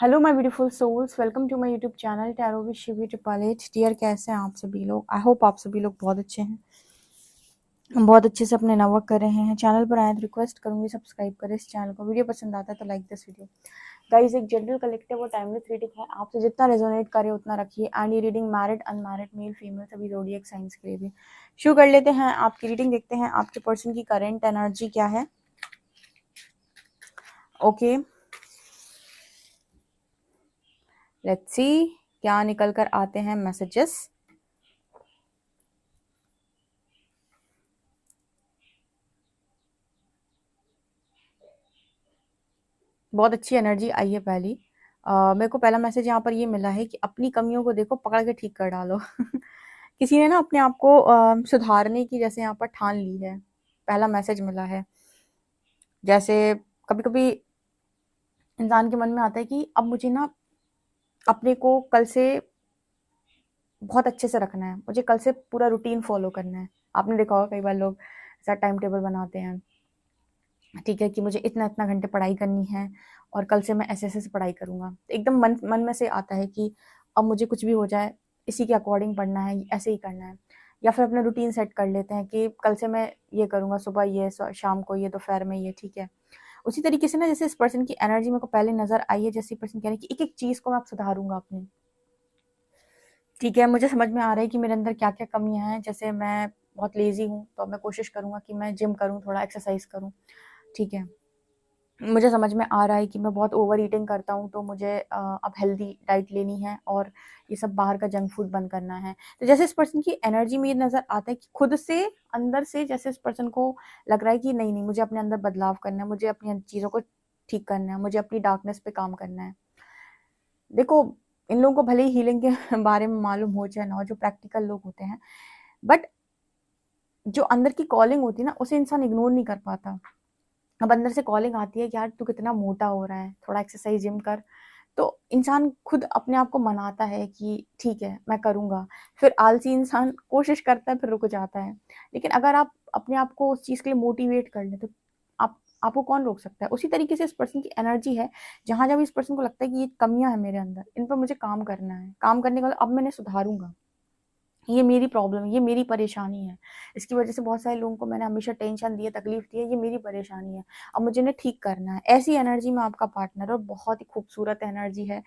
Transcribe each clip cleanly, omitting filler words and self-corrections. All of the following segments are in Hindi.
Hello my beautiful souls, welcome to my YouTube channel tarot with Shivi triple eight. Dear, कैसे हैं आप सभी लोग? आई होप आप सभी लोग बहुत अच्छे हैं, बहुत अच्छे से अपने नवर्क कर रहे हैं। चैनल पर आए तो रिक्वेस्ट करूंगी सब्सक्राइब करें इस चैनल को। वीडियो पसंद आता है तो लाइक दिस वीडियो। गाइस, एक जनरल कलेक्टिव और टाइमलेस रीडिंग है, आपसे जितना रेजोनेट करे उतना रखिए। एंड ये reading married, unmarried, male, female सभी ज़ोडिएक साइंस के लिए भी। शुरू कर लेते हैं आपकी रीडिंग। देखते हैं आपके पर्सन की करेंट एनर्जी क्या है। ओके, लेट्स सी क्या निकल कर आते हैं मैसेजेस। बहुत अच्छी एनर्जी आई है पहली। मेरे को पहला मैसेज यहाँ पर ये मिला है कि अपनी कमियों को देखो, पकड़ के ठीक कर डालो। किसी ने ना अपने आप को सुधारने की जैसे यहाँ पर ठान ली है, पहला मैसेज मिला है। जैसे कभी कभी इंसान के मन में आता है कि अब मुझे ना अपने को कल से बहुत अच्छे से रखना है, मुझे कल से पूरा रूटीन फॉलो करना है। आपने देखा होगा कई बार लोग ऐसा टाइम टेबल बनाते हैं, ठीक है, कि मुझे इतना इतना घंटे पढ़ाई करनी है और कल से मैं ऐसे ऐसे से पढ़ाई करूँगा। तो एकदम मन मन में से आता है कि अब मुझे कुछ भी हो जाए, इसी के अकॉर्डिंग पढ़ना है, ऐसे ही करना है। या फिर अपना रूटीन सेट कर लेते हैं कि कल से मैं ये करूँगा, सुबह ये, शाम को ये, दोपहर में ये, ठीक है। उसी तरीके से ना, जैसे इस पर्सन की एनर्जी मेरे को पहले नज़र आई है, जैसे पर्सन कह रहे हैं कि एक-एक चीज़ को मैं अब सुधारूँगा अपनी। ठीक है, मुझे समझ में आ रहा है कि मेरे अंदर क्या-क्या कमियाँ हैं। जैसे मैं बहुत लेज़ी हूँ, तो मैं कोशिश करूँगा कि मैं जिम करूँ, थोड़ा एक्सरसाइज़ करूँ, ठीक है। मुझे समझ में आ रहा है कि मैं बहुत ओवर ईटिंग करता हूँ, तो मुझे अब हेल्दी डाइट लेनी है और ये सब बाहर का जंक फूड बंद करना है। तो जैसे इस पर्सन की एनर्जी में ये नज़र आता है कि खुद से, अंदर से, जैसे इस पर्सन को लग रहा है कि नहीं, नहीं, मुझे अपने अंदर बदलाव करना है, मुझे अपनी चीज़ों को ठीक करना है, मुझे अपनी डार्कनेस पे काम करना है। देखो, इन लोगों को भले ही हीलिंग के बारे में मालूम हो चाहे ना हो, जो प्रैक्टिकल लोग होते हैं, बट जो अंदर की कॉलिंग होती है ना, उसे इंसान इग्नोर नहीं कर पाता। अब अंदर से कॉलिंग आती है कि यार तू कितना मोटा हो रहा है, थोड़ा एक्सरसाइज जिम कर। तो इंसान खुद अपने आप को मनाता है कि ठीक है, मैं करूँगा। फिर आलसी इंसान कोशिश करता है, फिर रुक जाता है। लेकिन अगर आप अपने आप को उस चीज़ के लिए मोटिवेट कर लें, तो आप आपको कौन रोक सकता है? उसी तरीके से इस पर्सन की एनर्जी है, जहाँ-जहाँ भी इस पर्सन को लगता है कि ये कमियाँ हैं मेरे अंदर, इन पर मुझे काम करना है। काम करने के बाद अब मैं इन्हें सुधारूँगा। ये मेरी प्रॉब्लम है, ये मेरी परेशानी है। इसकी वज़ह से बहुत सारे लोगों को मैंने हमेशा टेंशन दी है, तकलीफ़ दी है, ये मेरी परेशानी है। अब मुझे इन्हें ठीक करना है। ऐसी एनर्जी में आपका पार्टनर है और बहुत ही खूबसूरत एनर्जी है,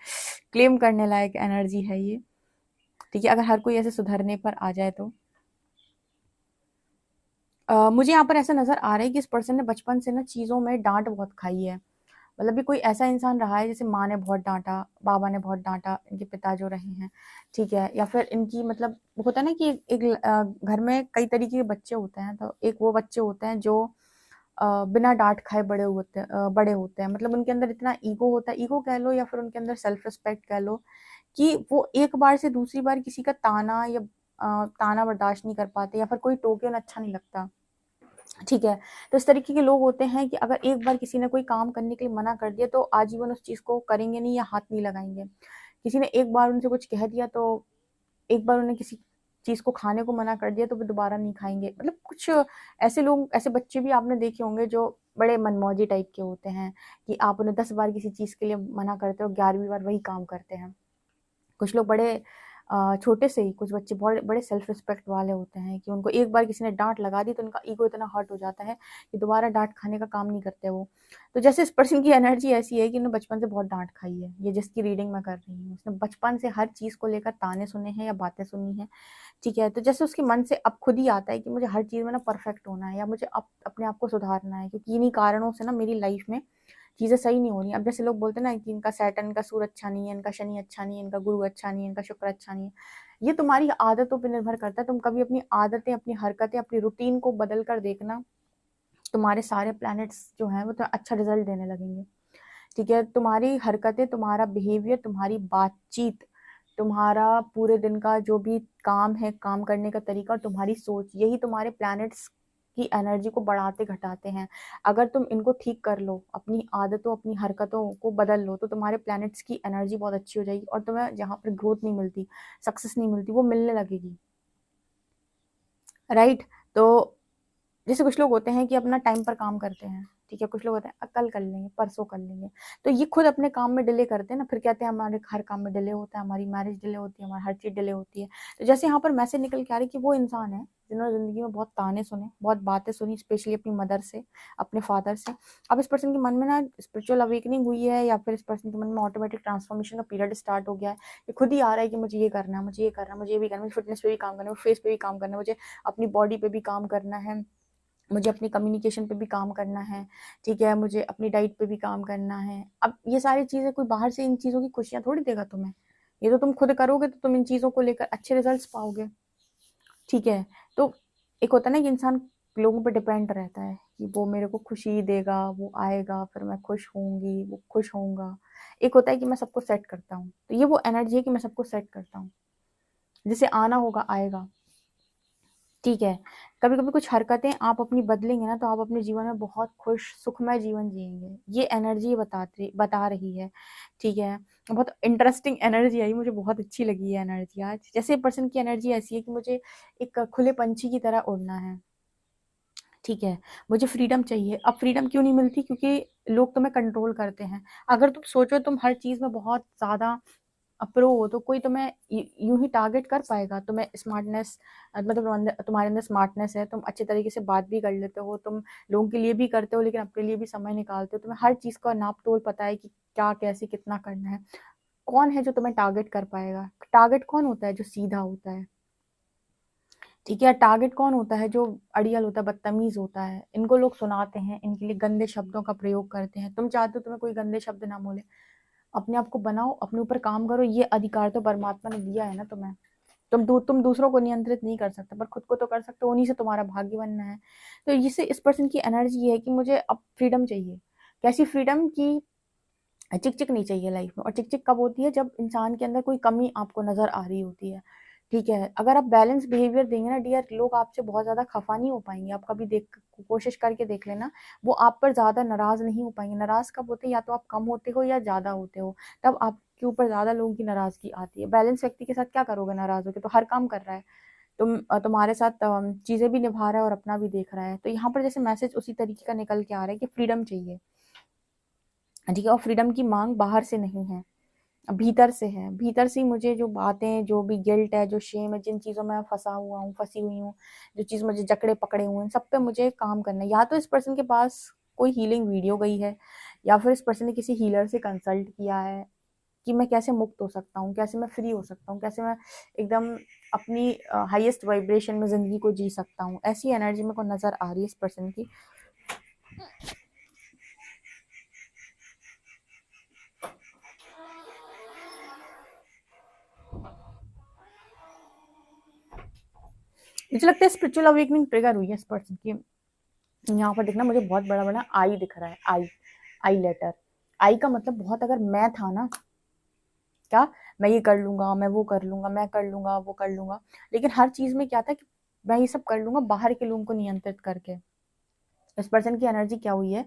क्लेम करने लायक एनर्जी है ये, ठीक है, अगर हर कोई ऐसे सुधरने पर आ जाए तो। मुझे यहाँ पर ऐसा नज़र आ रहा है कि इस पर्सन ने बचपन से ना चीज़ों में डाँट बहुत खाई है। मतलब भी कोई ऐसा इंसान रहा है, जैसे माँ ने बहुत डाँटा, बाबा ने बहुत डाँटा, इनके पिता जो रहे हैं, ठीक है? या फिर इनकी मतलब होता है ना कि घर में कई तरीके के बच्चे होते हैं, तो एक वो बच्चे होते हैं जो बिना डाँट खाए बड़े होते हैं। मतलब उनके अंदर इतना ईगो होता है, ईगो कह लो या फिर उनके अंदर सेल्फ रिस्पेक्ट कह लो, कि वो एक बार से दूसरी बार किसी का ताना या ताना बर्दाश्त नहीं कर पाते, या फिर कोई टोके उन्हें अच्छा नहीं लगता। ठीक है, तो इस तरीके के लोग होते हैं कि अगर एक बार किसी ने कोई काम करने के लिए मना कर दिया, तो आजीवन उस चीज़ को करेंगे नहीं या हाथ नहीं लगाएँगे। किसी ने एक बार उनसे कुछ कह दिया, तो एक बार उन्हें किसी चीज़ को खाने को मना कर दिया, तो वो दोबारा नहीं खाएँगे। मतलब कुछ ऐसे लोग, ऐसे बच्चे भी आपने देखे होंगे जो बड़े मनमौजी टाइप के होते हैं, कि आप उन्हें 10 बार किसी चीज़ के लिए मना करते हो, 11वीं बार वही काम करते हैं। कुछ लोग बड़े छोटे से ही, कुछ बच्चे बड़े बड़े सेल्फ रिस्पेक्ट वाले होते हैं, कि उनको एक बार किसी ने डाँट लगा दी, तो उनका ईगो इतना हर्ट हो जाता है कि दोबारा डाँट खाने का काम नहीं करते वो। तो जैसे इस पर्सन की एनर्जी ऐसी है कि उन्होंने बचपन से बहुत डाँट खाई है। ये जिसकी रीडिंग मैं कर रही हूँ, उसने बचपन से हर चीज़ को लेकर ताने सुने हैं या बातें सुनी हैं, ठीक है? तो जैसे उसके मन से अब खुद ही आता है कि मुझे हर चीज़ में ना परफेक्ट होना है, या मुझे अब अपने आप को सुधारना है, क्योंकि इन्हीं कारणों से ना मेरी लाइफ़ में चीज़ें सही नहीं हो रही हैं। अब जैसे लोग बोलते हैं ना कि इनका सैटर्न का सूर अच्छा नहीं है, इनका शनि अच्छा नहीं है, इनका गुरु अच्छा नहीं है, इनका शुक्र अच्छा नहीं है। ये तुम्हारी आदतों पे निर्भर करता है। तुम कभी अपनी आदतें, अपनी हरकतें, अपनी रूटीन को बदल कर देखना, तुम्हारे सारे प्लैनेट्स जो हैं वो तो अच्छा रिज़ल्ट देने लगेंगे। ठीक है? तुम्हारी हरकतें, तुम्हारा बिहेवियर, तुम्हारी बातचीत, तुम्हारा पूरे दिन का जो भी काम है, काम करने का तरीका और तुम्हारी सोच, यही तुम्हारे प्लैनेट्स की एनर्जी को बढ़ाते-घटाते हैं। अगर तुम इनको ठीक कर लो, अपनी आदतों, अपनी हरकतों को बदल लो, तो तुम्हारे प्लैनेट्स की एनर्जी बहुत अच्छी हो जाएगी और तुम्हें जहाँ पर ग्रोथ नहीं मिलती, सक्सेस नहीं मिलती, वो मिलने लगेगी। राइट? तो जैसे कुछ लोग होते हैं कि अपना टाइम पर काम करते हैं, ठीक है, कुछ लोग होते हैं कल कर लेंगे, परसों कर लेंगे, तो ये खुद अपने काम में डिले करते हैं ना, फिर कहते हैं हमारे हर काम में डिले होता है, हमारी मैरिज डिले होती है, हमारी हर चीज़ डिले होती है। तो जैसे यहाँ पर मैसेज निकल के आ रही है कि वो इंसान है जिन्होंने ज़िंदगी में बहुत ताने सुने, बहुत बातें सुनी, स्पेशली अपनी मदर से, अपने फादर से। अब इस पर्सन के मन में ना स्पिरिचुअल अवेकनिंग हुई है, या फिर इस पर्सन के मन में ऑटोमेटिक ट्रांसफॉर्मेशन का पीरियड स्टार्ट हो गया है। ये खुद ही आ रहा है कि मुझे ये करना है, मुझे ये करना है, मुझे ये भी करना है, मुझे फिटनेस पे भी काम करना है, फेस पे भी काम करना है, मुझे अपनी बॉडी पे भी काम करना है, मुझे अपनी कम्युनिकेशन पे भी काम करना है, ठीक है, मुझे अपनी डाइट पे भी काम करना है। अब ये सारी चीज़ें कोई बाहर से इन चीज़ों की खुशियाँ थोड़ी देगा तुम्हें, ये तो तुम खुद करोगे तो तुम इन चीज़ों को लेकर अच्छे रिजल्ट्स पाओगे, ठीक है। तो एक होता है ना कि इंसान लोगों पे डिपेंड रहता है कि वो मेरे को खुशी देगा, वो आएगा, फिर मैं खुश होंगी, वो खुश होऊंगा। एक होता है कि मैं सबको सेट करता हूँ, तो ये वो एनर्जी है कि मैं सबको सेट करता हूँ, जिसे आना होगा आएगा, ठीक है। कभी कभी कुछ हरकतें आप अपनी बदलेंगे ना, तो आप अपने जीवन में बहुत खुश सुखमय जीवन जिएंगे, ये एनर्जी बता रही है, ठीक है। बहुत इंटरेस्टिंग एनर्जी आई, मुझे बहुत अच्छी लगी है एनर्जी आज। जैसे पर्सन की एनर्जी ऐसी है कि मुझे एक खुले पंछी की तरह उड़ना है, ठीक है, मुझे फ्रीडम चाहिए। अब फ्रीडम क्यों नहीं मिलती, क्योंकि लोग तुम्हें कंट्रोल करते हैं। अगर तुम सोचो तुम हर चीज में बहुत ज्यादा प्रो हो, तो कोई तुम्हें यूं ही टारगेट कर पाएगा। तुम्हें स्मार्टनेस, मतलब तुम्हारे अंदर स्मार्टनेस है, तुम अच्छे तरीके से बात भी कर लेते हो, तुम लोगों के लिए भी करते हो, लेकिन अपने लिए भी समय निकालते हो, तुम्हें हर चीज का नाप तोल पता है कि क्या कैसे कितना करना है। कौन है जो तुम्हें टारगेट कर पाएगा? टारगेट कौन होता है? जो सीधा होता है, ठीक है। टारगेट कौन होता है? जो अड़ियल होता है, बदतमीज होता है। इनको लोग सुनाते हैं, इनके लिए गंदे शब्दों का प्रयोग करते हैं। तुम चाहते हो तुम्हें कोई गंदे शब्द ना बोले, अपने आप को बनाओ, अपने ऊपर काम करो, ये अधिकार तो परमात्मा ने दिया है ना तुम्हें। तुम दूसरों को नियंत्रित नहीं कर सकते, पर खुद को तो कर सकते हो, उन्हीं से तुम्हारा भाग्य बनना है। तो इससे इस पर्सन की एनर्जी ये है कि मुझे अब फ्रीडम चाहिए। कैसी फ्रीडम? की चिक चिक नहीं चाहिए लाइफ में। और चिक चिक कब होती है? जब इंसान के अंदर कोई कमी आपको नजर आ रही होती है, ठीक है। अगर आप बैलेंस बिहेवियर देंगे ना डियर, लोग आपसे बहुत ज्यादा खफा नहीं हो पाएंगे। आप कभी देख कोशिश करके देख लेना, वो आप पर ज्यादा नाराज नहीं हो पाएंगे। नाराज कब होते हैं? या तो आप कम होते हो या ज्यादा होते हो, तब आपके ऊपर ज्यादा लोगों की नाराजगी आती है। बैलेंस व्यक्ति के साथ क्या करोगे? नाराज होके तो हर काम कर रहा है, तुम्हारे साथ चीजें भी निभा रहा है और अपना भी देख रहा है। तो यहाँ पर जैसे मैसेज उसी तरीके का निकल के आ रहा है कि फ्रीडम चाहिए, ठीक है। और फ्रीडम की मांग बाहर से नहीं है, भीतर से है। भीतर से ही मुझे जो बातें, जो भी गिल्ट है, जो शेम है, जिन चीजों में मैं फंसा हुआ हूँ, फंसी हुई हूँ, जो चीज मुझे जकड़े पकड़े हुए हैं, सब पे मुझे काम करना है। या तो इस पर्सन के पास कोई हीलिंग वीडियो गई है, या फिर इस पर्सन ने किसी हीलर से कंसल्ट किया है कि मैं कैसे मुक्त हो सकता हूँ, कैसे मैं फ्री हो सकता हूँ, कैसे मैं एकदम अपनी हाईएस्ट वाइब्रेशन में जिंदगी को जी सकता हूँ। ऐसी एनर्जी मेरे को नजर आ रही है इस पर्सन की। मुझे लगता है स्पिरिचुअल अवेकनिंग ट्रिगर हुई है इस पर्सन की। यहाँ पर देखना, मुझे बहुत बड़ा बड़ा आई दिख रहा है, आई, आई लेटर। आई का मतलब बहुत, अगर मैं था ना, क्या मैं ये कर लूंगा, मैं वो कर लूंगा, मैं कर लूंगा, वो कर लूंगा। लेकिन हर चीज में क्या था कि मैं ये सब कर लूंगा बाहर के लोगों को नियंत्रित करके। इस पर्सन की एनर्जी क्या हुई है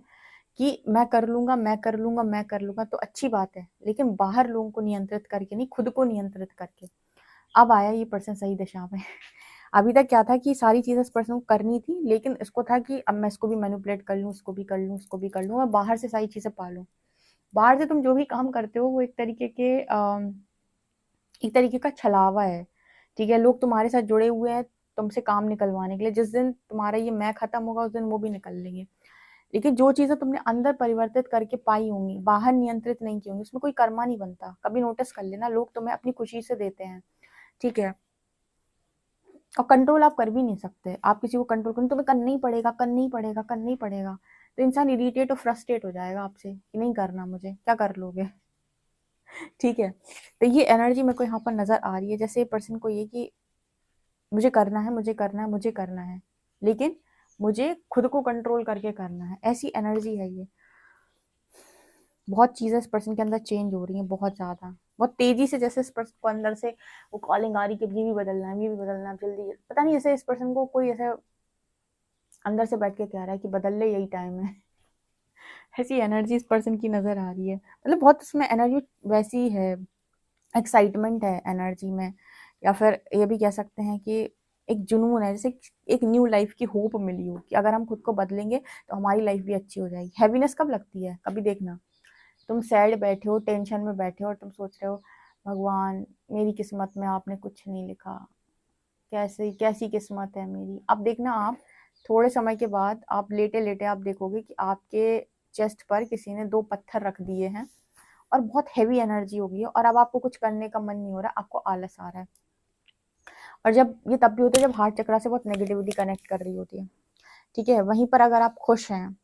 कि मैं कर लूंगा, मैं कर लूंगा, मैं कर लूंगा, तो अच्छी बात है, लेकिन बाहर लोगों को नियंत्रित करके नहीं, खुद को नियंत्रित करके। अब आया ये पर्सन सही दिशा में। अभी तक क्या था कि सारी चीजें इस पर्सन को करनी थी, लेकिन इसको था कि अब मैं इसको भी मैनिपुलेट कर लूँ, इसको भी कर लूँ, इसको भी कर लूँ, मैं बाहर से सारी चीजें पालूं। बाहर से तुम जो भी काम करते हो वो एक तरीके का छलावा है, ठीक है। लोग तुम्हारे साथ जुड़े हुए हैं तुमसे काम निकलवाने के लिए। जिस दिन तुम्हारा ये मैं खत्म होगा, उस दिन वो भी निकल लेंगे। लेकिन जो चीजें तुमने अंदर परिवर्तित करके पाई होंगी, बाहर नियंत्रित नहीं की होंगी, उसमें कोई कर्मा नहीं बनता। कभी नोटिस कर लेना, लोग तुम्हें अपनी खुशी से देते हैं, ठीक है। और कंट्रोल आप कर भी नहीं सकते। आप किसी को कंट्रोल करें, तुम्हें करना ही पड़ेगा, करना ही पड़ेगा, करना ही पड़ेगा। तो इंसान इरिटेट और फ्रस्ट्रेट हो जाएगा आपसे कि नहीं करना, मुझे क्या कर लोगे, ठीक है। तो ये एनर्जी मेरे को यहाँ पर नजर आ रही है, जैसे पर्सन को ये कि मुझे करना है, मुझे करना है, मुझे करना है, लेकिन मुझे खुद को कंट्रोल करके करना है। ऐसी एनर्जी है ये। बहुत चीजें इस पर्सन के अंदर चेंज हो रही हैं, बहुत ज्यादा, बहुत तेजी से। जैसे इस पर्सन को अंदर से वो कॉलिंग आ रही कि ये भी बदलना है, ये भी बदलना है, जल्दी। पता नहीं, जैसे इस पर्सन को कोई ऐसे अंदर से बैठ के कह रहा है कि बदल ले, यही टाइम है। ऐसी एनर्जी इस पर्सन की नजर आ रही है। मतलब बहुत उसमें एनर्जी वैसी है, एक्साइटमेंट है एनर्जी में। या फिर ये भी कह सकते हैं कि एक जुनून है, जैसे एक न्यू लाइफ की होप मिली हो कि अगर हम खुद को बदलेंगे तो हमारी लाइफ भी अच्छी हो जाएगी। हैप्पीनेस कब लगती है? कभी देखना तुम सैड बैठे हो, टेंशन में बैठे हो और तुम सोच रहे हो भगवान मेरी किस्मत में आपने कुछ नहीं लिखा, कैसे कैसी किस्मत है मेरी। अब देखना आप थोड़े समय के बाद आप लेटे लेटे आप देखोगे कि आपके चेस्ट पर किसी ने 2 पत्थर रख दिए हैं और बहुत हेवी एनर्जी हो गई है और अब आपको कुछ करने का मन नहीं हो रहा, आपको आलस आ रहा है। और जब ये तब भी होता है जब हार्ट चक्र से बहुत नेगेटिविटी कनेक्ट कर रही होती है, ठीक है। वहीं पर अगर आप खुश हैं,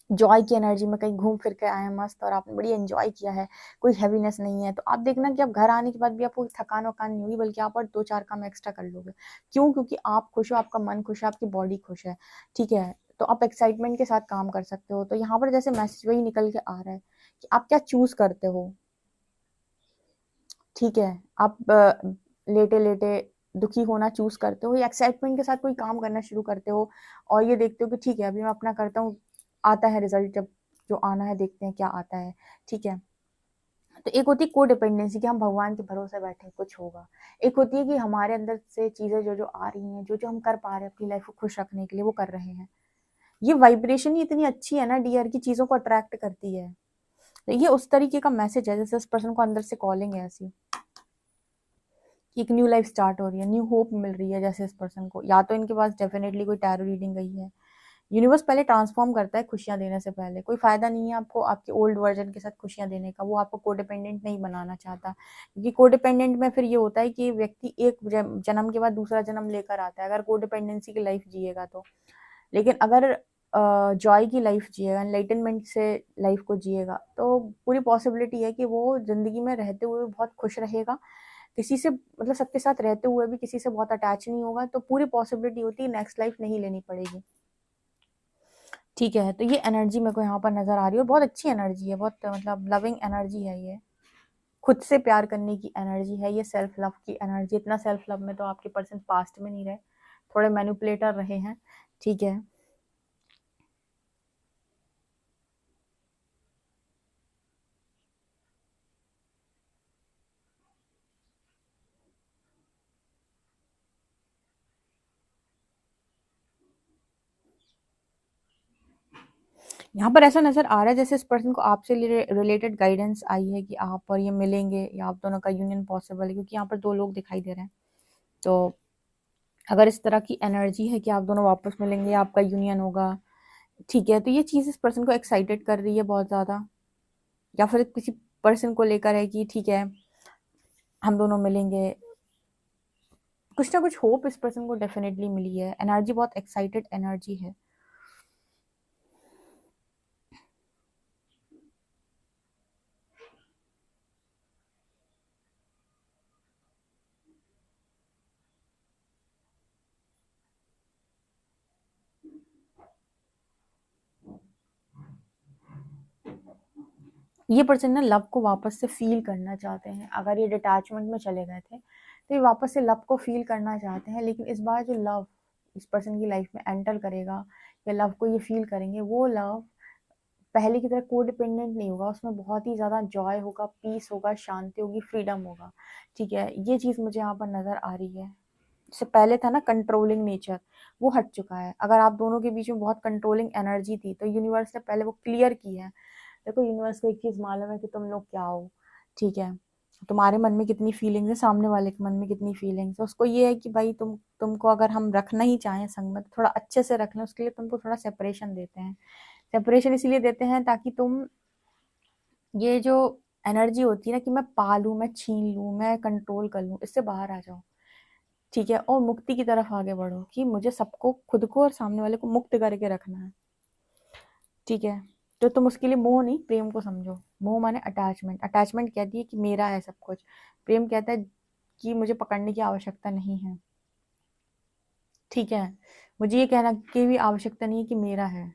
जॉय की एनर्जी में कहीं घूम फिर के आए हैं मस्त और आपने बड़ी एंजॉय किया है, कोई हैवीनेस नहीं है, तो आप देखना कि आप घर आने के बाद भी आपको थकान वकान नहीं होगी, बल्कि आप और 2-4 काम एक्स्ट्रा कर लोगे। क्यों? क्योंकि आप खुश हो, आपका मन खुश है, आपकी बॉडी खुश है, ठीक है। तो आप एक्साइटमेंट के साथ काम कर सकते हो। तो यहाँ पर जैसे मैसेज वही निकल के आ रहा है कि आप क्या चूज करते हो, ठीक है। आप लेटे लेटे दुखी होना चूज करते हो या एक्साइटमेंट के साथ कोई काम करना शुरू करते हो और ये देखते हो कि ठीक है अभी मैं अपना करता हूँ, आता है रिजल्ट, जब जो आना है देखते हैं क्या आता है, ठीक है। तो एक होती है को डिपेंडेंसी कि हम भगवान के भरोसे बैठे हैं, कुछ होगा। एक होती है कि हमारे अंदर से चीजें जो जो आ रही हैं, जो जो हम कर पा रहे हैं अपनी लाइफ को खुश रखने के लिए, वो कर रहे हैं। ये वाइब्रेशन ही इतनी अच्छी है ना डियर, की चीजों को अट्रैक्ट करती है। तो ये उस तरीके का मैसेज है जैसे उस पर्सन को अंदर से कॉलिंग है ऐसी, कि एक न्यू लाइफ स्टार्ट हो रही है, न्यू होप मिल रही है जैसे इस पर्सन को। या तो इनके पास डेफिनेटली कोई टैरो रीडिंग गई है। यूनिवर्स पहले ट्रांसफॉर्म करता है खुशियां देने से पहले। कोई फायदा नहीं है आपको आपके ओल्ड वर्जन के साथ खुशियां देने का, वो आपको कोडिपेंडेंट नहीं बनाना चाहता। क्योंकि कोडिपेंडेंट में फिर ये होता है कि व्यक्ति एक जन्म के बाद दूसरा जन्म लेकर आता है, अगर कोडिपेंडेंसी की लाइफ जिएगा तो। लेकिन अगर जॉय की लाइफ जिएगा, एनलाइटनमेंट से लाइफ को जिएगा, तो पूरी पॉसिबिलिटी है कि वो जिंदगी में रहते हुए बहुत खुश रहेगा, किसी से मतलब सबके साथ रहते हुए भी किसी से बहुत अटैच नहीं होगा। तो पूरी पॉसिबिलिटी होती है नेक्स्ट लाइफ नहीं लेनी पड़ेगी, ठीक है। तो ये एनर्जी मेरे को यहाँ पर नजर आ रही है और बहुत अच्छी एनर्जी है, बहुत मतलब लविंग एनर्जी है ये, खुद से प्यार करने की एनर्जी है ये, सेल्फ लव की एनर्जी। इतना सेल्फ लव में तो आपके पर्सन पास्ट में नहीं रहे, थोड़े मैनिपुलेटर रहे हैं, ठीक है। यहाँ पर ऐसा नजर आ रहा है जैसे इस पर्सन को आपसे रिलेटेड गाइडेंस आई है कि आप और ये मिलेंगे या आप दोनों का यूनियन पॉसिबल है, क्योंकि यहाँ पर 2 लोग दिखाई दे रहे हैं। तो अगर इस तरह की एनर्जी है कि आप दोनों वापस मिलेंगे, आपका यूनियन होगा, ठीक है, तो ये चीज़ इस पर्सन को एक्साइटेड कर रही है बहुत ज़्यादा। या फिर किसी पर्सन को लेकर है कि ठीक है हम दोनों मिलेंगे, कुछ ना कुछ होप इस पर्सन को डेफिनेटली मिली है। एनर्जी बहुत एक्साइटेड एनर्जी है। ये पर्सन ना लव को वापस से फील करना चाहते हैं। अगर ये डिटैचमेंट में चले गए थे तो ये वापस से लव को फील करना चाहते हैं, लेकिन इस बार जो लव इस पर्सन की लाइफ में एंटर करेगा या लव को ये फील करेंगे, वो लव पहले की तरह कोडिपेंडेंट नहीं होगा, उसमें बहुत ही ज़्यादा जॉय होगा, पीस होगा, शांति होगी, फ्रीडम होगा, ठीक है। ये चीज़ मुझे यहाँ पर नज़र आ रही है। जैसे पहले था ना कंट्रोलिंग नेचर, वो हट चुका है। अगर आप दोनों के बीच में बहुत कंट्रोलिंग एनर्जी थी तो यूनिवर्स ने पहले वो क्लियर की है। देखो यूनिवर्स को एक चीज़ मालूम है कि तुम लोग क्या हो, ठीक है। तुम्हारे मन में कितनी फीलिंग्स है, सामने वाले के मन में कितनी फीलिंग्स है, उसको ये है कि भाई तुमको अगर हम रखना ही चाहें संग में तो थोड़ा अच्छे से रख लें, उसके लिए तुमको थोड़ा सेपरेशन देते हैं। सेपरेशन इसीलिए देते हैं ताकि तुम ये जो एनर्जी होती है ना कि मैं पालूं, मैं छीन लूं, मैं कंट्रोल कर लूं, इससे बाहर आ जाओ, ठीक है। और मुक्ति की तरफ आगे बढ़ो कि मुझे सबको, खुद को और सामने वाले को मुक्त करके रखना है, ठीक है। तो तुम उसके लिए मोह नहीं प्रेम को समझो। मोह माने अटैचमेंट, अटैचमेंट कहती है कि मेरा है सब कुछ, प्रेम कहता है कि मुझे पकड़ने की आवश्यकता नहीं है, ठीक है। मुझे ये कहना की भी आवश्यकता नहीं है कि मेरा है,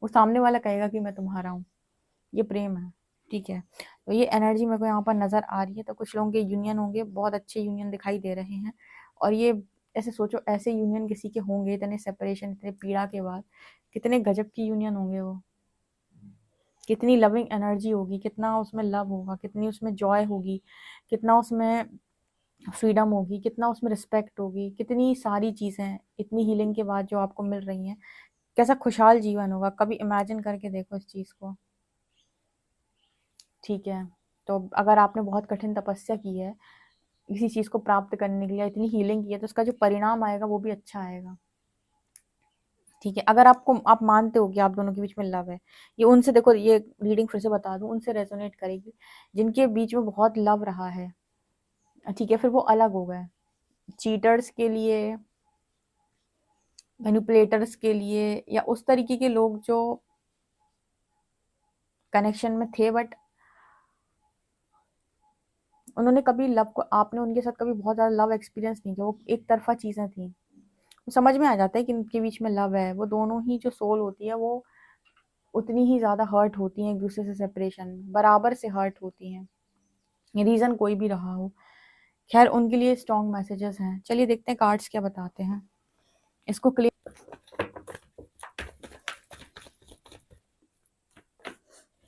वो सामने वाला कहेगा कि मैं तुम्हारा हूँ, ये प्रेम है, ठीक है। तो ये एनर्जी मेरे को यहाँ पर नजर आ रही है। तो कुछ लोगों के यूनियन होंगे, बहुत अच्छे यूनियन दिखाई दे रहे हैं। और ये ऐसे सोचो, ऐसे यूनियन किसी के होंगे इतने सेपरेशन, इतने पीड़ा के बाद, कितने गजब की यूनियन होंगे वो, कितनी लविंग एनर्जी होगी, कितना उसमें लव होगा, कितनी उसमें जॉय होगी, कितना उसमें फ्रीडम होगी, कितना उसमें रिस्पेक्ट होगी, कितनी सारी चीज़ें हैं इतनी हीलिंग के बाद जो आपको मिल रही हैं, कैसा खुशहाल जीवन होगा, कभी इमेजिन करके देखो इस चीज़ को। ठीक है, तो अगर आपने बहुत कठिन तपस्या की है किसी चीज़ को प्राप्त करने के लिए, इतनी हीलिंग की है, तो उसका जो परिणाम आएगा वो भी अच्छा आएगा। ठीक है, अगर आप मानते हो कि आप दोनों के बीच में लव है, ये उनसे देखो, ये रीडिंग फिर से बता दूं, उनसे रेजोनेट करेगी जिनके बीच में बहुत लव रहा है। ठीक है, फिर वो अलग हो गए। चीटर्स के लिए, मैनिपुलेटर्स के लिए, या उस तरीके के लोग जो कनेक्शन में थे बट उन्होंने कभी लव को, आपने उनके साथ कभी बहुत ज़्यादा लव एक्सपीरियंस नहीं किया, वो एक तरफा चीज़ें थी। तो समझ में आ जाता है कि इनके बीच में लव है, वो दोनों ही जो सोल होती है वो उतनी ही ज़्यादा हर्ट होती हैं एक दूसरे से, सेपरेशन में बराबर से हर्ट होती हैं, रीज़न कोई भी रहा हो। खैर, उनके लिए स्ट्रॉन्ग मैसेजेस हैं। चलिए देखते हैं कार्ड्स क्या बताते हैं इसको clear.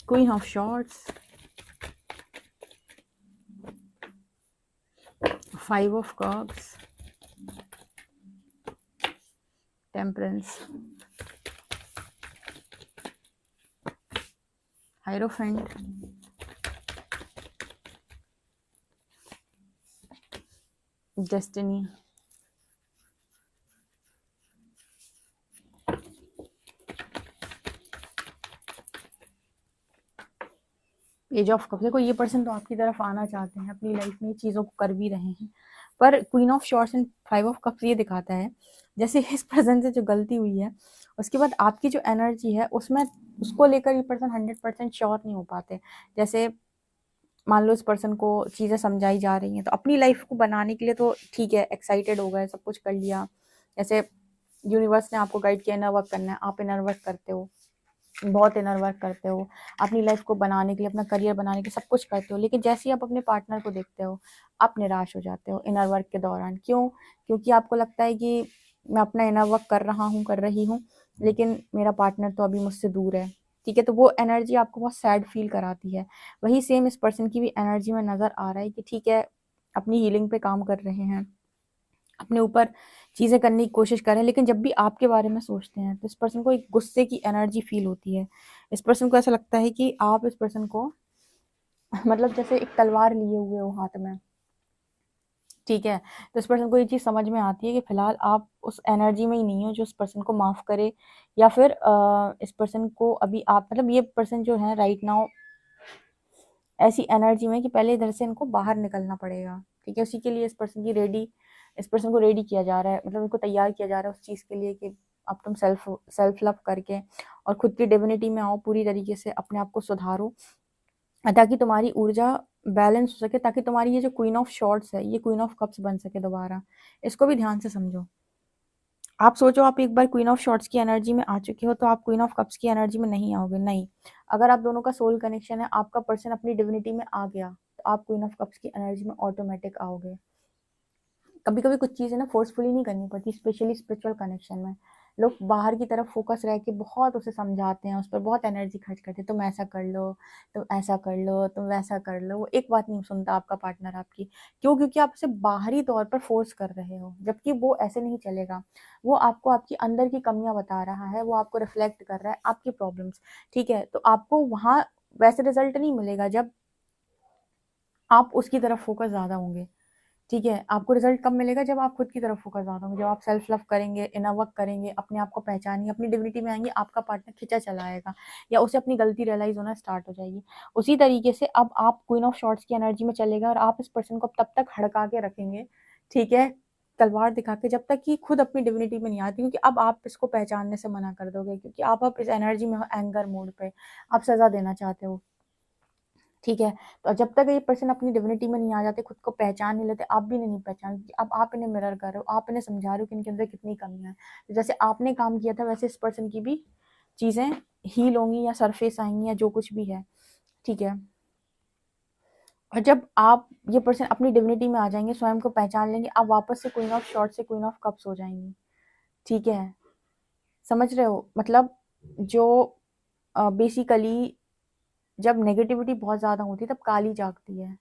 Queen of swords, 5 of cups, temperance, hierophant, destiny, ace of cups. देखो, ये पर्सन तो आपकी तरफ आना चाहते हैं, अपनी लाइफ में चीज़ों को कर भी रहे हैं, पर queen of shorts and 5 of cups ये दिखाता है जैसे इस पर्सन से जो गलती हुई है उसके बाद आपकी जो एनर्जी है उसमें, उसको लेकर ये पर्सन 100% श्योर नहीं हो पाते। जैसे मान लो इस पर्सन को चीज़ें समझाई जा रही हैं तो अपनी लाइफ को बनाने के लिए तो ठीक है, एक्साइटेड हो गए, सब कुछ कर लिया, जैसे यूनिवर्स ने आपको गाइड किया, इनर वर्क करना है, आप इनर वर्क करते हो, बहुत इनर वर्क करते हो, अपनी लाइफ को बनाने के लिए, अपना करियर बनाने के लिए सब कुछ करते हो, लेकिन जैसे ही आप अपने पार्टनर को देखते हो आप निराश हो जाते हो इनर वर्क के दौरान। क्यों? क्योंकि आपको लगता है कि मैं अपना इनर वर्क कर रहा हूँ, कर रही हूँ, लेकिन मेरा पार्टनर तो अभी मुझसे दूर है। ठीक है, तो वो एनर्जी आपको बहुत सैड फील कराती है। वही सेम इस पर्सन की भी एनर्जी में नज़र आ रहा है कि ठीक है, अपनी हीलिंग पे काम कर रहे हैं, अपने ऊपर चीज़ें करने की कोशिश करें, लेकिन जब भी आपके बारे में सोचते हैं तो इस पर्सन को एक गुस्से की एनर्जी फील होती है। इस पर्सन को ऐसा लगता है कि आप इस पर्सन को मतलब जैसे एक तलवार लिए हुए हो हाथ में। ठीक है, तो इस पर्सन को ये चीज़ समझ में आती है कि फिलहाल आप उस एनर्जी में ही नहीं हो जो इस पर्सन को माफ़ करे, या फिर इस पर्सन को अभी आप, मतलब ये पर्सन जो है राइट नाउ ऐसी एनर्जी में कि पहले इधर से इनको बाहर निकलना पड़ेगा। ठीक है, उसी के लिए इस पर्सन को रेडी किया जा रहा है, मतलब इनको तैयार किया जा रहा है उस चीज़ के लिए कि अब तुम सेल्फ लव करके और खुद की डिविनिटी में आओ, पूरी तरीके से अपने आप को सुधारो, ताकि तुम्हारी ऊर्जा बैलेंस हो सके, ताकि तुम्हारी ये जो क्वीन ऑफ शॉर्ट्स है ये क्वीन ऑफ कप्स बन सके दोबारा। इसको भी ध्यान से समझो। आप सोचो, आप एक बार क्वीन ऑफ शॉर्ट्स की एनर्जी में आ चुके हो तो आप क्वीन ऑफ कप्स की एनर्जी में नहीं आओगे, नहीं। अगर आप दोनों का सोल कनेक्शन है, आपका पर्सन अपनी डिविनिटी में आ गया, तो आप क्वीन ऑफ कप्स की एनर्जी में ऑटोमेटिक आओगे। कभी कभी कुछ चीज़ें ना फोर्सफुली नहीं करनी पड़ती, स्पेशली स्पिरिचुअल कनेक्शन में। लोग बाहर की तरफ फोकस रह के बहुत उसे समझाते हैं, उस पर बहुत एनर्जी खर्च करते हैं, तुम ऐसा कर लो, तुम ऐसा कर लो, तुम वैसा कर लो, वो एक बात नहीं सुनता आपका पार्टनर आपकी। क्यों? क्योंकि आप उसे बाहरी तौर पर फोर्स कर रहे हो, जबकि वो ऐसे नहीं चलेगा। वो आपको आपकी अंदर की कमियां बता रहा है, वो आपको रिफ्लेक्ट कर रहा है आपकी प्रॉब्लम्स। ठीक है, तो आपको वहां वैसे रिजल्ट नहीं मिलेगा जब आप उसकी तरफ फोकस ज़्यादा होंगे। ठीक है, आपको रिजल्ट कब मिलेगा? जब आप खुद की तरफ फोकस ज़्यादा होंगे, जब आप सेल्फ लव करेंगे, इनर वर्क करेंगे, अपने आप को पहचानेंगे, अपनी डिविनिटी में आएंगे, आपका पार्टनर खिंचा चला आएगा या उसे अपनी गलती रियलाइज होना स्टार्ट हो जाएगी। उसी तरीके से अब आप क्वीन ऑफ शॉर्ट्स की एनर्जी में चलेगा और आप इस पर्सन को तब तक हड़का के रखेंगे, ठीक है, तलवार दिखा के, जब तक कि खुद अपनी डिविनिटी में नहीं आती, क्योंकि अब आप इसको पहचानने से मना कर दोगे, क्योंकि आप अब इस एनर्जी में हो, एंगर मोड पे आप सजा देना चाहते हो। ठीक है, तो जब तक ये पर्सन अपनी डिविनिटी में नहीं आ जाते, खुद को पहचान नहीं लेते, आप भी नहीं पहचानते, अब आप इन्हें मिरर कर रहे हो, आप इन्हें समझा रहे हो कि इनके अंदर कितनी कमियां हैं। तो जैसे आपने काम किया था वैसे इस पर्सन की भी चीजें हील होंगी या सरफेस आएंगी या जो कुछ भी है। ठीक है, और जब आप, ये पर्सन अपनी डिविनिटी में आ जाएंगे, स्वयं को पहचान लेंगे, आप वापस से क्वीन ऑफ शॉर्ट से क्वीन ऑफ कप्स हो जाएंगी। ठीक है, समझ रहे हो? मतलब जो बेसिकली जब नेगेटिविटी बहुत ज्यादा होती है तब काली जागती है।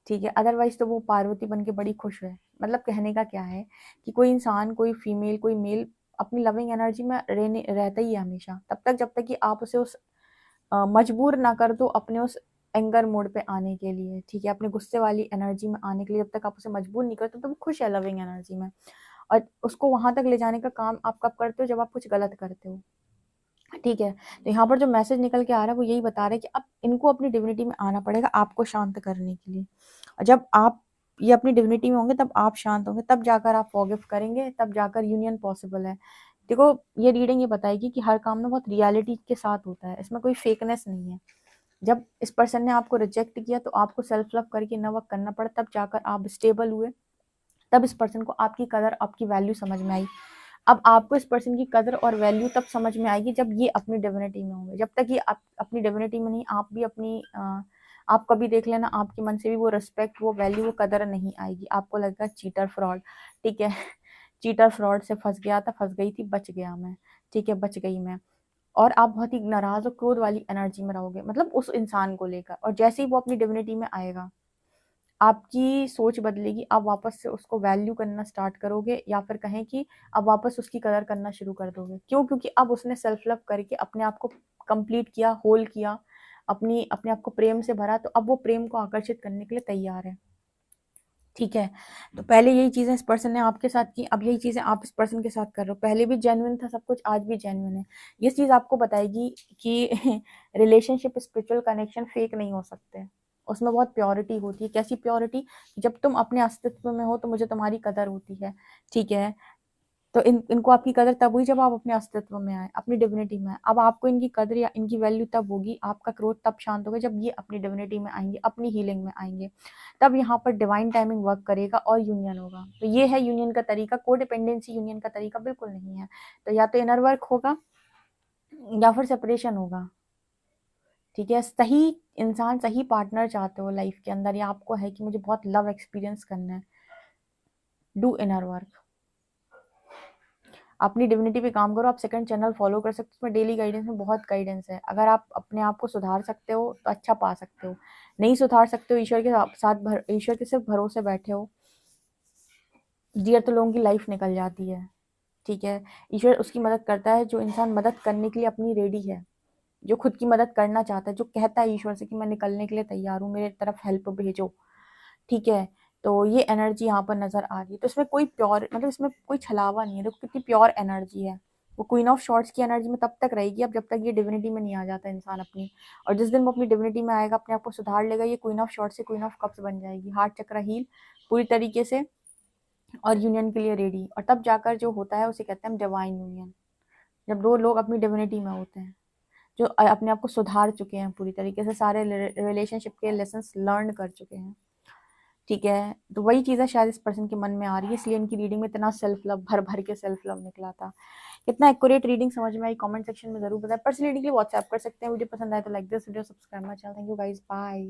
ठीक है, अदरवाइज तो वो पार्वती बन के बड़ी खुश है। मतलब कहने का क्या है कि कोई इंसान, कोई फीमेल, कोई मेल अपनी लविंग एनर्जी में रहता ही है हमेशा, तब तक जब तक कि आप उसे उस मजबूर ना कर दो अपने उस एंगर मोड पे आने के लिए, ठीक है, अपने गुस्से वाली एनर्जी में आने के लिए। जब तक आप उसे मजबूर नहीं करते तो वो खुश है लविंग एनर्जी में। और उसको वहां तक ले जाने का काम आप कब करते हो, जब आप कुछ गलत करते हो, ठीक है। तो यहाँ पर जो मैसेज निकल के आ रहा है वो यही बता रहा है कि अब इनको अपनी डिविनिटी में आना पड़ेगा आपको शांत करने के लिए। और जब आप ये अपनी डिविनिटी में होंगे तब आप शांत होंगे, तब जाकर आप फॉरगिव करेंगे, तब जाकर यूनियन पॉसिबल है। देखो, ये रीडिंग ये बताएगी कि हर काम ना बहुत रियलिटी के साथ होता है, इसमें कोई फेकनेस नहीं है। जब इस पर्सन ने आपको रिजेक्ट किया तो आपको सेल्फ लव करके इनर वर्क करना पड़ा, तब जाकर आप स्टेबल हुए, तब इस पर्सन को आपकी कदर, आपकी वैल्यू समझ में आई। अब आपको इस पर्सन की कदर और वैल्यू तब समझ में आएगी जब ये अपनी डिविनिटी में होंगे। जब तक ये आप अपनी डिविनिटी में नहीं, आप भी अपनी आप कभी देख लेना आपके मन से भी वो रिस्पेक्ट, वो वैल्यू, वो कदर नहीं आएगी। आपको लगेगा चीटर, फ्रॉड, ठीक है। चीटर फ्रॉड से फंस गया था, फंस गई थी, बच गया मैं, ठीक है, बच गई मैं। और आप बहुत ही नाराज और क्रोध वाली एनर्जी में रहोगे, मतलब उस इंसान को लेकर। और जैसे ही वो अपनी डिविनिटी में आएगा आपकी सोच बदलेगी, आप वापस से उसको वैल्यू करना स्टार्ट करोगे, या फिर कहें कि आप वापस उसकी कदर करना शुरू कर दोगे। क्यों? क्योंकि अब उसने सेल्फ लव करके अपने आप को कंप्लीट किया, होल किया, अपने आप को प्रेम से भरा, तो अब वो प्रेम को आकर्षित करने के लिए तैयार है, ठीक है। तो पहले यही चीजें इस पर्सन ने आपके साथ की, अब यही चीजें आप इस पर्सन के साथ कर रहे हो। पहले भी जेन्युइन था सब कुछ, आज भी जेन्युइन है। ये चीज आपको बताएगी कि रिलेशनशिप, स्पिरिचुअल कनेक्शन फेक नहीं हो सकते, उसमें बहुत प्योरिटी होती है। कैसी प्योरिटी? जब तुम अपने अस्तित्व में हो तो मुझे तुम्हारी कदर होती है, ठीक है। तो इनको आपकी कदर तब हुई जब आप अपने अस्तित्व में आए, अपनी डिविनिटी में आए। अब आपको इनकी कदर या इनकी वैल्यू तब होगी, आपका क्रोध तब शांत होगा जब ये अपनी डिविनिटी में आएंगे, अपनी हीलिंग में आएंगे। तब यहाँ पर डिवाइन टाइमिंग वर्क करेगा और यूनियन होगा। तो ये है यूनियन का तरीका। कोडिपेंडेंसी यूनियन का तरीका बिल्कुल नहीं है। तो या तो इनर वर्क होगा या फिर सेपरेशन होगा, ठीक है। सही इंसान, सही पार्टनर चाहते हो लाइफ के अंदर, या आपको है कि मुझे बहुत लव एक्सपीरियंस करना है, डू इनर वर्क, अपनी डिविनिटी पे काम करो। आप सेकंड चैनल फॉलो कर सकते हो, उसमें डेली गाइडेंस में बहुत गाइडेंस है। अगर आप अपने आप को सुधार सकते हो तो अच्छा पा सकते हो, नहीं सुधार सकते हो, ईश्वर के साथ ईश्वर के सिर्फ भरोसे बैठे हो, डियर, तो लोगों की लाइफ निकल जाती है, ठीक है। ईश्वर उसकी मदद करता है जो इंसान मदद करने के लिए अपनी रेडी है, जो खुद की मदद करना चाहता है, जो कहता है ईश्वर से कि मैं निकलने के लिए तैयार हूँ, मेरे तरफ हेल्प भेजो, ठीक है। तो ये एनर्जी यहाँ पर नजर आ रही है। तो इसमें कोई प्योर, मतलब इसमें कोई छलावा नहीं है। देखो कितनी प्योर एनर्जी है। वो क्वीन ऑफ शॉर्ट्स की एनर्जी में तब तक रहेगी अब जब तक ये डिविनिटी में नहीं आ जाता इंसान अपनी। और जिस दिन वो अपनी डिविनिटी में आएगा, अपने आप को सुधार लेगा, ये क्वीन ऑफ शॉर्ट्स से क्वीन ऑफ कप्स बन जाएगी, हार्ट चक्र हील पूरी तरीके से, और यूनियन के लिए रेडी। और तब जाकर जो होता है उसे कहते हैं हम डिवाइन यूनियन, जब दो लोग अपनी डिविनिटी में होते हैं, जो अपने आप को सुधार चुके हैं पूरी तरीके से, सारे रिलेशनशिप के लेसन्स लर्न कर चुके हैं, ठीक है। तो वही चीज़ है शायद इस पर्सन के मन में आ रही है, इसलिए इनकी रीडिंग में इतना सेल्फ लव, भर भर के सेल्फ लव निकला था। कितना एक्यूरेट रीडिंग समझ में आई कमेंट सेक्शन में जरूर बताएं। पर्सनल रीडिंग के लिए व्हाट्सएप कर सकते हैं। वीडियो पसंद आए तो like this video, subscribe my channel. Thank you guys, bye.